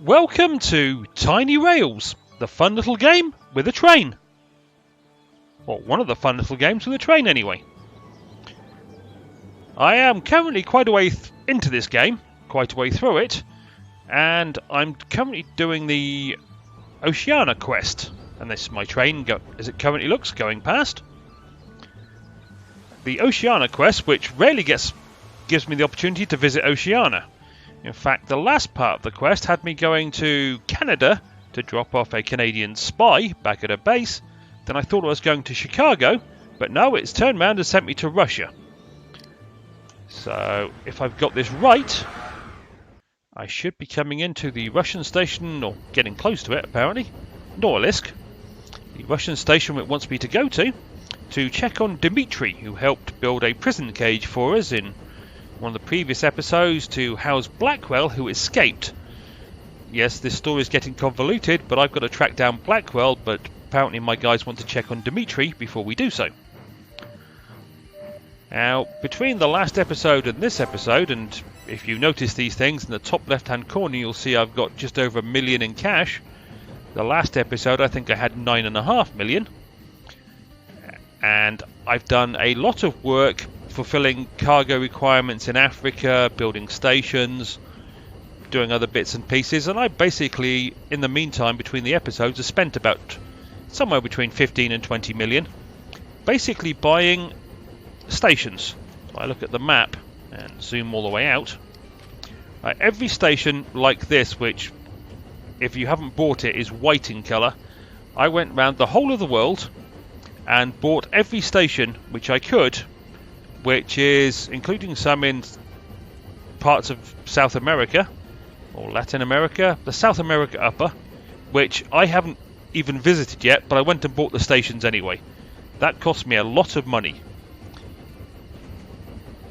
Welcome to Tiny Rails, the fun little game with a train. Or one of the fun little games with a train anyway. I am currently quite a way into this game, quite a way through it, and I'm currently doing the Oceania quest. And this is my train, as it currently looks, going past. The Oceania quest, which rarely gives me the opportunity to visit Oceania. In fact, the last part of the quest had me going to Canada to drop off a Canadian spy back at a base. Then I thought I was going to Chicago, but no, it's turned around and sent me to Russia. So, if I've got this right, I should be coming into the Russian station, or getting close to it apparently, Norilsk, the Russian station it wants me to go to check on Dmitry, who helped build a prison cage for us in one of the previous episodes to house Blackwell, who escaped. Yes, this story is getting convoluted, but I've got to track down Blackwell, but apparently my guys want to check on Dmitry before we do so. Now, between the last episode and this episode, and if you notice these things in the top left hand corner, you'll see I've got just over $1 million in cash. The last episode I think I had 9.5 million. And I've done a lot of work fulfilling cargo requirements in Africa, building stations, doing other bits and pieces, and I basically, in the meantime, between the episodes, have spent about somewhere between 15 and 20 million basically buying stations. So I look at the map and zoom all the way out. Every station like this, which if you haven't bought it is white in colour, I went round the whole of the world and bought every station which I could, which is including some in parts of South America or Latin America, the South America upper, which I haven't even visited yet, but I went and bought the stations anyway. That cost me a lot of money.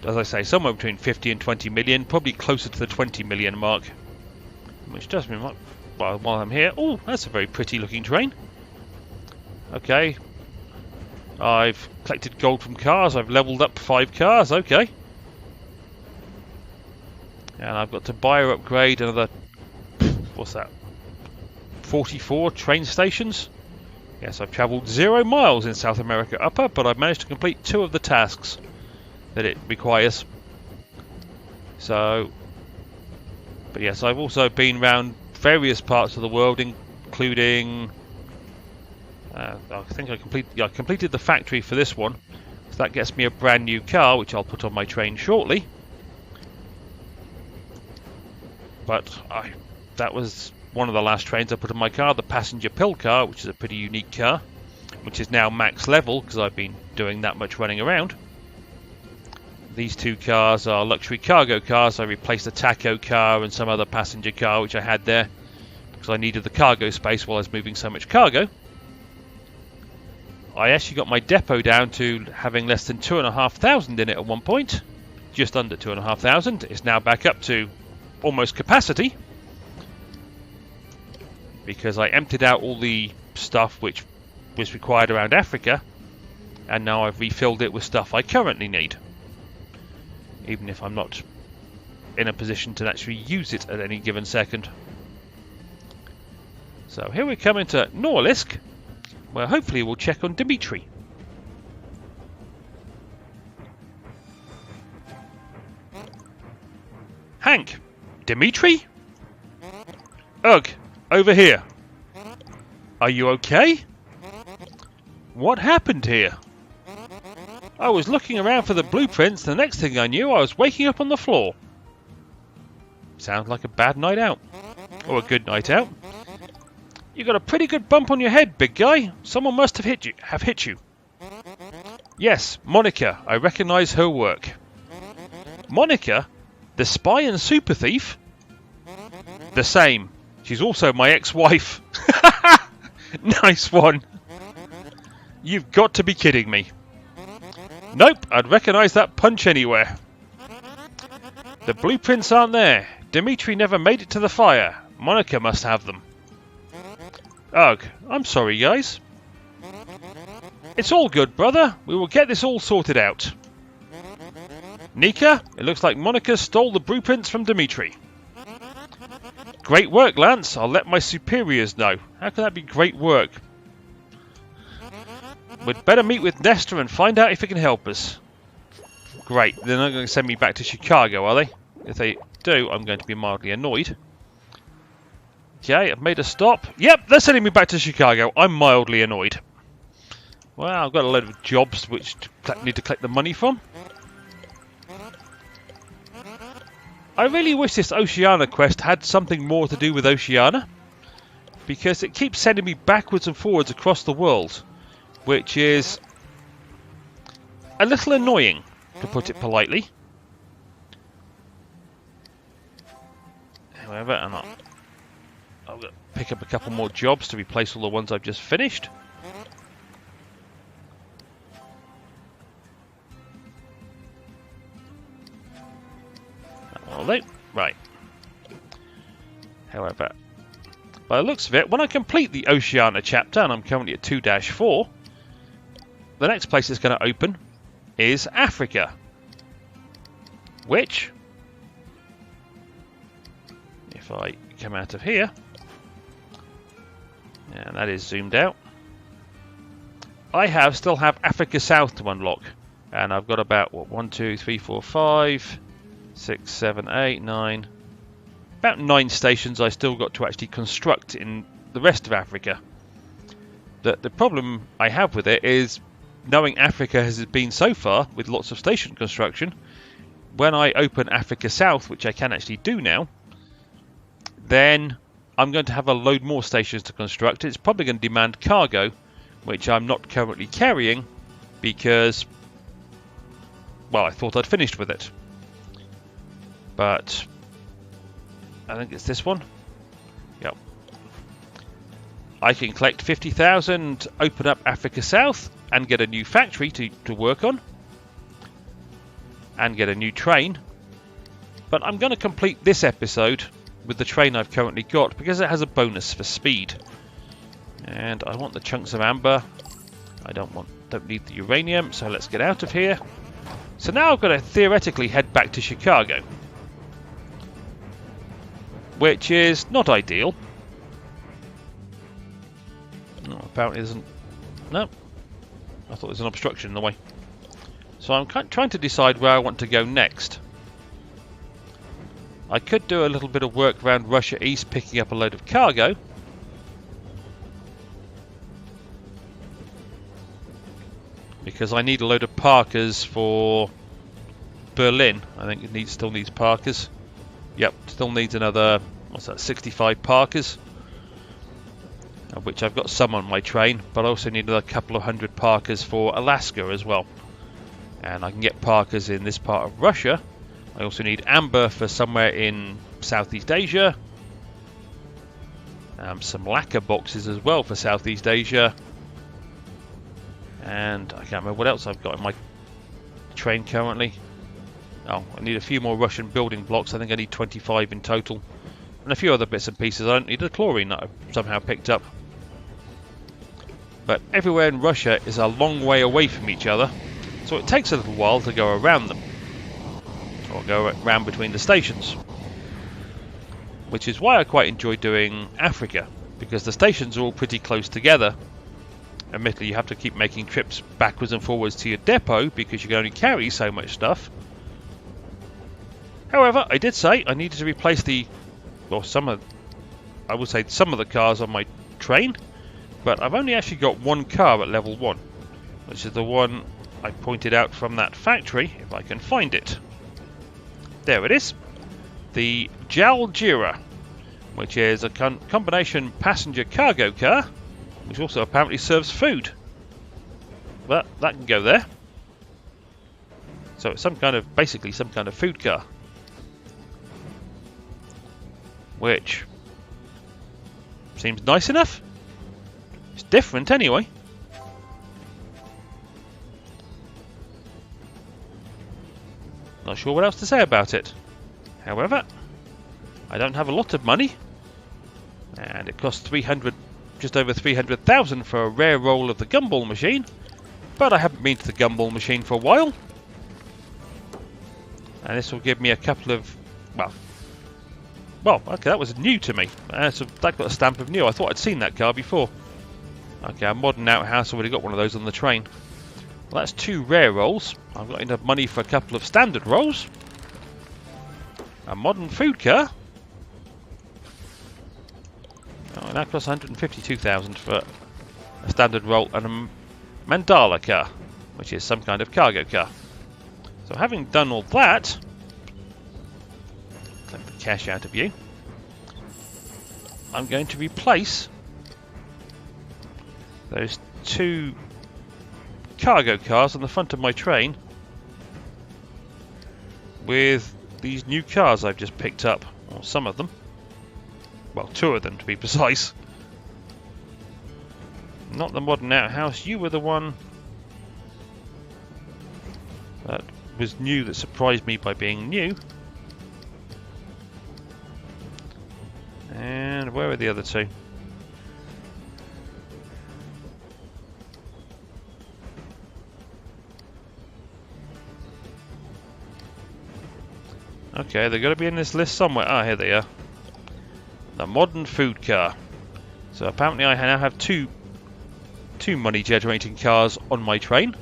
As I say, somewhere between 50 and 20 million, probably closer to the 20 million mark, which does mean, well, while I'm here, oh, that's a very pretty looking train. Okay. I've collected gold from cars, I've leveled up 5 cars, okay. And I've got to buy or upgrade another, what's that, 44 train stations. Yes, I've travelled 0 miles in South America Upper, but I've managed to complete 2 of the tasks that it requires. So, but yes, I've also been around various parts of the world, including I think I completed the factory for this one, so that gets me a brand new car, which I'll put on my train shortly. But that was one of the last trains I put on my car, the passenger pill car, which is a pretty unique car, which is now max level because I've been doing that much running around. These 2 cars are luxury cargo cars. I replaced a taco car and some other passenger car which I had there because I needed the cargo space while I was moving so much cargo. I actually got my depot down to having less than 2,500 in it at one point, just under 2,500. It's now back up to almost capacity because I emptied out all the stuff which was required around Africa, and now I've refilled it with stuff I currently need, even if I'm not in a position to actually use it at any given second. So here we come into Norilsk, where hopefully we'll check on Dmitry. Hank, Dmitry? Ugh, over here. Are you okay? What happened here? I was looking around for the blueprints, the next thing I knew I was waking up on the floor. Sounds like a bad night out. Or a good night out. You got a pretty good bump on your head, big guy. Someone must have hit you. Yes, Monica. I recognise her work. Monica? The spy and super thief? The same. She's also my ex-wife. Nice one. You've got to be kidding me. Nope, I'd recognise that punch anywhere. The blueprints aren't there. Dmitry never made it to the fire. Monica must have them. Ugh, I'm sorry, guys. It's all good, brother. We will get this all sorted out. Nika, it looks like Monica stole the blueprints from Dmitry. Great work, Lance. I'll let my superiors know. How can that be great work? We'd better meet with Nestor and find out if he can help us. Great. They're not going to send me back to Chicago, are they? If they do, I'm going to be mildly annoyed. Okay, I've made a stop. Yep, they're sending me back to Chicago. I'm mildly annoyed. Well, I've got a load of jobs which I need to collect the money from. I really wish this Oceania quest had something more to do with Oceania, because it keeps sending me backwards and forwards across the world, which is a little annoying, to put it politely. However, I'll pick up a couple more jobs to replace all the ones I've just finished. Right. However, by the looks of it, when I complete the Oceania chapter, and I'm currently at 2-4, the next place it's going to open is Africa. Which, if I come out of here, and that is zoomed out, I still have Africa South to unlock. And I've got about, what, 1, 2, 3, 4, 5... 6, 7, 8, 9... About 9 stations I still got to actually construct in the rest of Africa. The problem I have with it is, knowing Africa has been so far, with lots of station construction, when I open Africa South, which I can actually do now, then I'm going to have a load more stations to construct. It's probably going to demand cargo, which I'm not currently carrying, because, well, I thought I'd finished with it. But I think it's this one. Yep. I can collect 50,000, open up Africa South, and get a new factory to work on. And get a new train. But I'm going to complete this episode with the train I've currently got, because it has a bonus for speed. And I want the chunks of amber. I don't need the uranium, so let's get out of here. So now I've got to theoretically head back to Chicago, which is not ideal. No, apparently isn't. No, I thought there was an obstruction in the way. So I'm trying to decide where I want to go next. I could do a little bit of work around Russia East, picking up a load of cargo. Because I need a load of Parkers for Berlin. I think it still needs Parkers. Yep, still needs another, what's that, 65 Parkers, of which I've got some on my train, but I also need another couple of 100 Parkers for Alaska as well. And I can get Parkers in this part of Russia. I also need amber for somewhere in Southeast Asia. Some lacquer boxes as well for Southeast Asia. And I can't remember what else I've got in my train currently. Oh, I need a few more Russian building blocks. I think I need 25 in total. And a few other bits and pieces. I don't need the chlorine that I've somehow picked up. But everywhere in Russia is a long way away from each other, so it takes a little while to go around them. Or go around between the stations. Which is why I quite enjoy doing Africa, because the stations are all pretty close together. Admittedly, you have to keep making trips backwards and forwards to your depot, because you can only carry so much stuff. However, I did say I needed to replace some of the cars on my train, but I've only actually got one car at level 1, which is the one I pointed out from that factory, if I can find it. There it is. The Jaljira, which is a combination passenger cargo car, which also apparently serves food. But that can go there. So it's basically some kind of food car. Which seems nice enough. It's different anyway. Not sure what else to say about it. However, I don't have a lot of money, and it costs just over 300,000 for a rare roll of the gumball machine. But I haven't been to the gumball machine for a while, and this will give me a couple of, well, Well, okay, that was new to me. So that got a stamp of new. I thought I'd seen that car before. Okay, a modern outhouse. Already got one of those on the train. Well, that's 2 rare rolls. I've got enough money for a couple of standard rolls. A modern food car. Oh, that costs 152,000 for a standard roll, and a mandala car, which is some kind of cargo car. So having done all that, take the cash out of you. I'm going to replace those 2 cargo cars on the front of my train with these new cars I've just picked up, or some of them. Well, 2 of them to be precise. Not the modern outhouse. You were the one that was new, that surprised me by being new. And where are the other 2? Okay, they're going to be in this list somewhere. Ah, here they are. The modern food car. So apparently I now have two money generating cars on my train.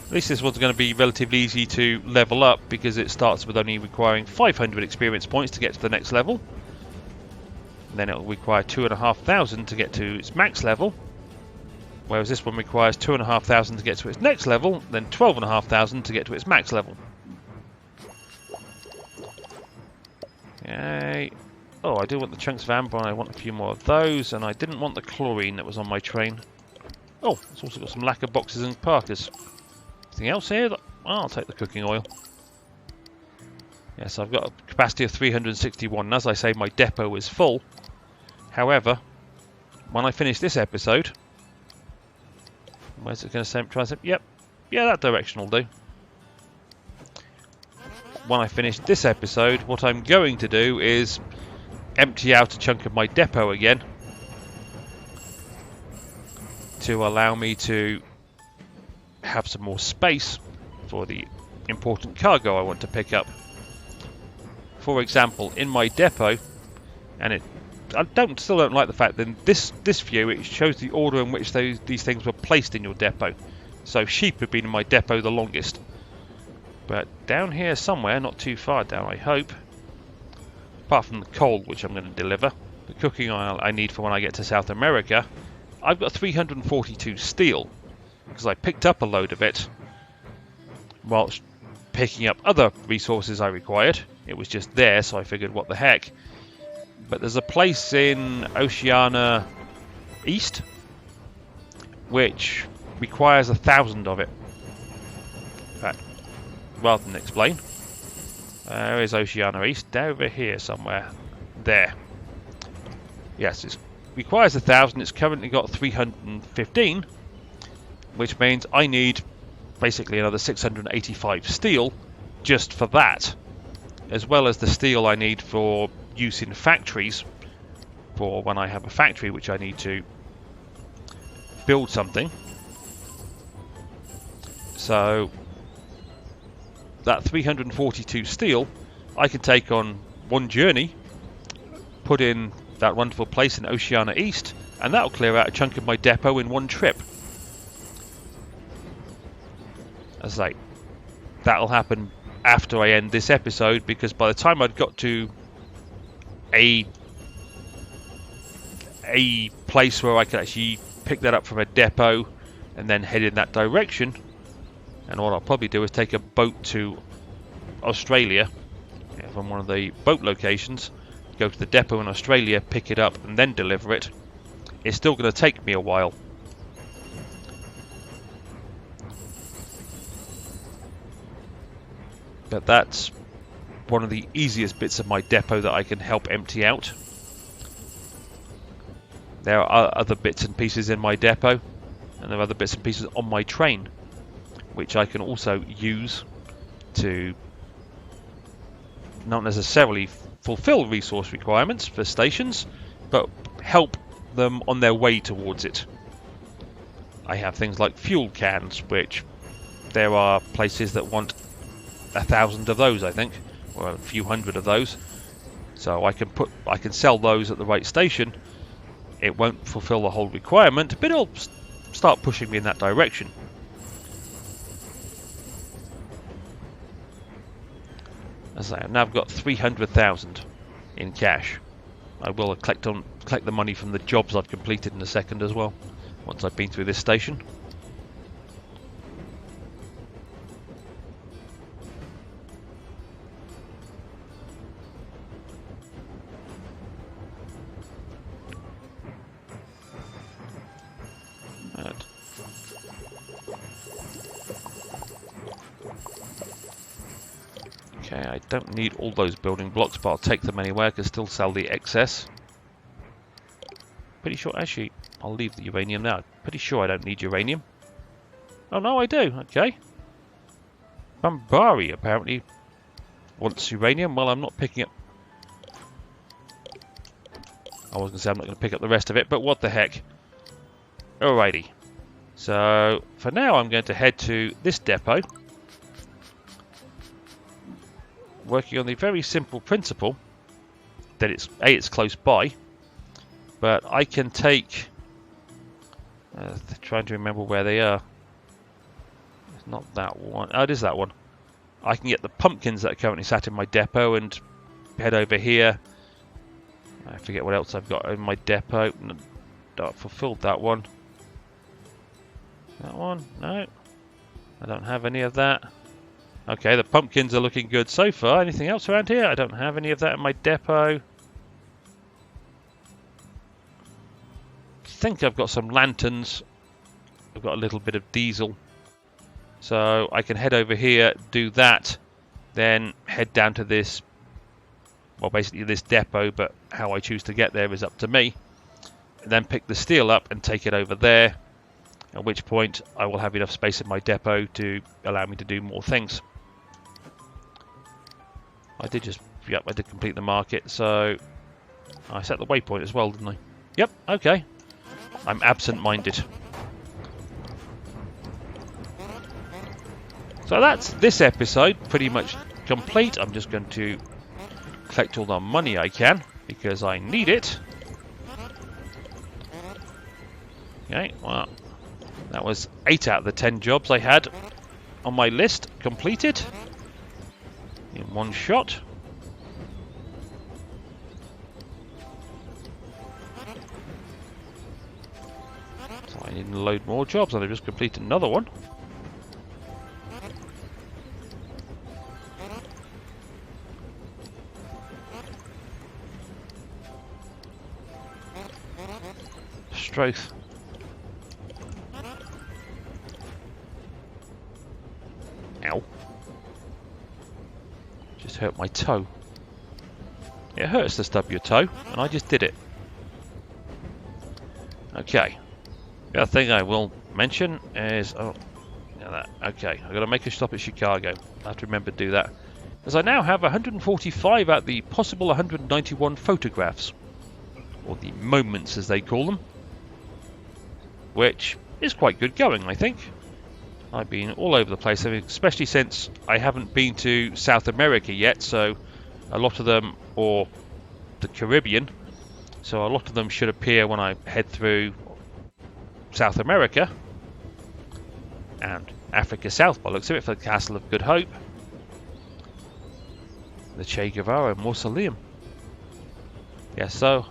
At least this one's going to be relatively easy to level up, because it starts with only requiring 500 experience points to get to the next level. And then it will require 2,500 to get to its max level. Whereas this one requires 2,500 to get to its next level, then 12,500 to get to its max level. Okay. Oh, I do want the chunks of amber, and I want a few more of those, and I didn't want the chlorine that was on my train. Oh, it's also got some lacquer boxes and parkers. Anything else here? Oh, I'll take the cooking oil. Yes, I've got a capacity of 361, and as I say, my depot is full. However, when I finish this episode... Where's it going to try and say? Yep. Yeah, that direction will do. When I finish this episode, what I'm going to do is empty out a chunk of my depot again to allow me to have some more space for the important cargo I want to pick up. For example, in my depot, and I still don't like the fact that in this view it shows the order in which these things were placed in your depot. So sheep have been in my depot the longest. But down here somewhere, not too far down I hope, apart from the coal which I'm going to deliver, the cooking oil I need for when I get to South America, I've got 342 steel, because I picked up a load of it whilst picking up other resources I required. It was just there, so I figured what the heck. But there's a place in Oceania East which requires 1,000 of it. In fact, rather than explain, where is Oceania East? Over here somewhere. There. Yes, it requires 1,000. It's currently got 315, which means I need basically another 685 steel just for that, as well as the steel I need for use in factories, for when I have a factory which I need to build something. So that 342 steel I can take on one journey, put in that wonderful place in Oceania East, and that'll clear out a chunk of my depot in one trip. As I say, that'll happen after I end this episode, because by the time I'd got to a place where I could actually pick that up from a depot and then head in that direction, and what I'll probably do is take a boat to Australia, from one of the boat locations, go to the depot in Australia, pick it up and then deliver it. It's still going to take me a while. But that's one of the easiest bits of my depot that I can help empty out. There are other bits and pieces in my depot, and there are other bits and pieces on my train, which I can also use to not necessarily fulfill resource requirements for stations, but help them on their way towards it. I have things like fuel cans, which there are places that want 1,000 of those, I think, or a few hundred of those. So I can sell those at the right station. It won't fulfill the whole requirement, but it'll start pushing me in that direction. As I have now got 300,000 in cash. I will collect the money from the jobs I've completed in a second as well, once I've been through this station. Okay, I don't need all those building blocks, but I'll take them anyway. I can still sell the excess. Pretty sure, actually, I'll leave the uranium now. Pretty sure I don't need uranium. Oh no, I do. Okay. Bambari apparently wants uranium. Well, I'm not picking up. I was going to say I'm not going to pick up the rest of it, but what the heck. Alrighty. So, for now, I'm going to head to this depot. Working on the very simple principle that it's close by, but I can take trying to remember where they are. It's not that one. Oh, it is that one. I can get the pumpkins that are currently sat in my depot and head over here. I forget what else I've got in my depot. I've fulfilled that one. That one? No, I don't have any of that. Okay, the pumpkins are looking good so far. Anything else around here? I don't have any of that in my depot. I think I've got some lanterns. I've got a little bit of diesel. So I can head over here, do that, then head down to this, well, basically this depot, but how I choose to get there is up to me. And then pick the steel up and take it over there, at which point I will have enough space in my depot to allow me to do more things. I did complete the market, so I set the waypoint as well, didn't I? Yep, okay. I'm absent-minded. So that's this episode, pretty much complete. I'm just going to collect all the money I can, because I need it. Okay, well, that was 8 out of the 10 jobs I had on my list completed in one shot. So I need to load more jobs, and I've just completed another one. Stroth. Ow. Just hurt my toe. It hurts to stub your toe, and I just did it. Okay. The other thing I will mention is... oh, yeah, that. Okay, I've got to make a stop at Chicago. I have to remember to do that. As I now have 145 out of the possible 191 photographs. Or the moments, as they call them. Which is quite good going, I think. I've been all over the place, especially since I haven't been to South America yet, so a lot of them, or the Caribbean, so a lot of them should appear when I head through South America and Africa South, by the looks of it, for the Castle of Good Hope, the Che Guevara Mausoleum. Yeah, so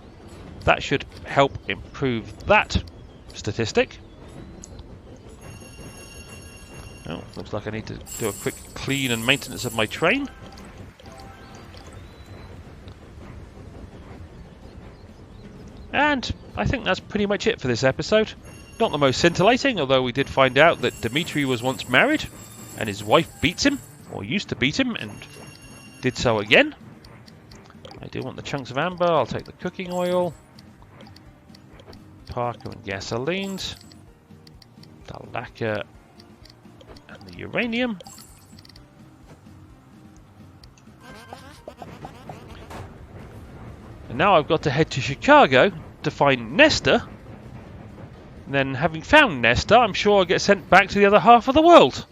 that should help improve that statistic. Oh, looks like I need to do a quick clean and maintenance of my train. And I think that's pretty much it for this episode. Not the most scintillating, although we did find out that Dmitry was once married, and his wife beats him, or used to beat him, and did so again. I do want the chunks of amber. I'll take the cooking oil. Parker and gasolines. The lacquer and the uranium. And now I've got to head to Chicago to find Nesta. And then, having found Nesta, I'm sure I'll get sent back to the other half of the world.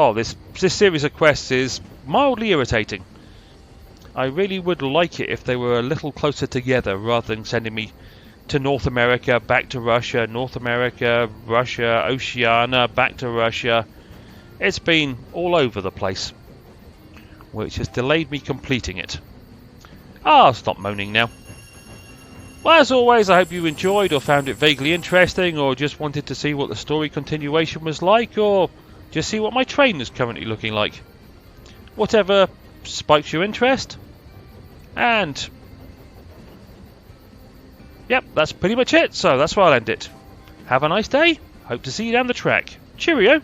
Oh, this series of quests is mildly irritating. I really would like it if they were a little closer together rather than sending me to North America, back to Russia, North America, Russia, Oceania, back to Russia. It's been all over the place, which has delayed me completing it. I'll stop moaning now. Well, as always, I hope you enjoyed or found it vaguely interesting, or just wanted to see what the story continuation was like, or just see what my train is currently looking like. Whatever spikes your interest. And yep, that's pretty much it, so that's where I'll end it. Have a nice day. Hope to see you down the track. Cheerio.